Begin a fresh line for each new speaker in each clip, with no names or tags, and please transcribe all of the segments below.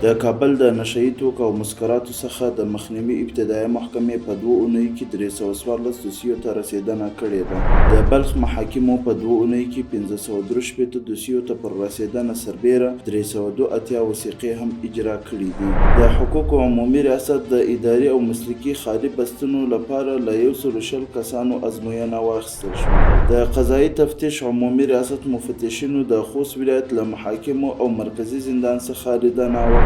د کابل د نشهیي توکو او مسکراتو څخه د مخنیوي ابتدایي محکمې په 2 اونیو کې 314 دوسیو ته رسېدنه کړې ده. د بلخ محاکمو په 2 اونیو کې 563 دوسیو ته پر رسېدنه سربیره 382 وثیقې هم اجرا کړي دي. د حقوقو عمومي ریاست د اداري او مسلکي خالي بستونو لپاره له 120 کسانو ازموینه واخیستل شوه. د قضایي تفتیش عمومي ریاست مفتشینو د خوست ولایت له محاکمو او مرکزي زندان څخه لیدنه وکړه.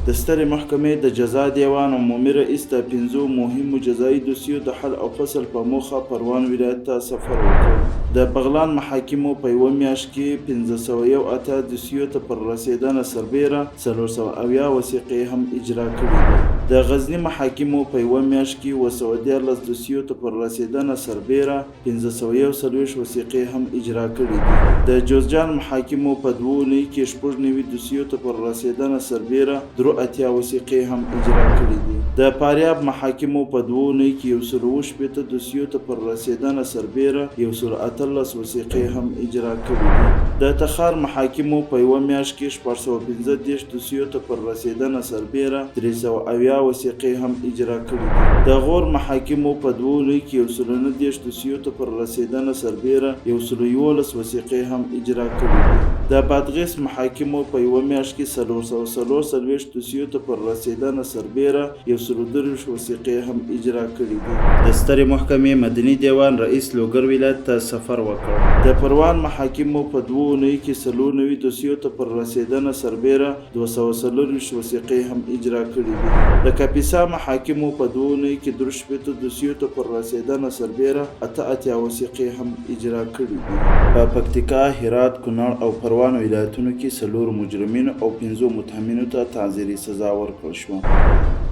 د سترې محکمې د جزا دیوان عمومي رئیس د 5 مهمو جزایي دوسیو د حل او فصل په موخه پروان ولایت ته سفر وکړ. د بغلان محاکمو په یوه میاشت کې 518 دوسیو ته پر رسېدنه سربیره 470 وثیقې هم اجرا کړي دي. د غزني محاکمو په یوه میاشت کې 214 دوسیو ته پر رسېدنه سربیره 541 وثیقې هم اجرا کړي دي. د جوزجان محاکمو په 2 اونیو کې 96 دوسیو ته پر رسېدنه سربیره 83 وثیقې هم اجرا کړي دي. د فاریاب محاکمو په 2 اونیو کې 118 دوسیو ته پر رسېدنه سربیره 118 وثیقې هم اجرا کړي دي. د تخار محاکمو په یوه میاشت کې 415 دوسیو ته پر رسېدنه سربیره 370 وثیقې هم اجرا کړي دي. د غور محاکمو په 2 اونیو کې 119 دوسیو ته پر رسېدنه سربیره 111 وثیقې هم اجرا کړي دي. د بادغیس محاکمو په یوه میاشت کې 443 دوسیو ته پر رسېدنه سربیره 123 وثیقې هم اجرا کړي دي. د سترې محکمې مدني دیوان رئیس لوګر ولایت ته سفر وکړ. د پروان محاکمو په 2 اونیو کې 94 دوسیو ته پر رسېدنه سربیره 240 وثیقې هم اجرا کړي دي. د کاپیسا محاکمو په 2 اونیو کې 3 دوسیو ته پر رسېدنه سربیره 88 وثیقې هم اجرا کړي دي. په پکتیکا، هرات، کونړ او پروان ولایتونو کې 4 مجرمینو او 5 متهمینو ته تعزیري سزا ورکړل شوه.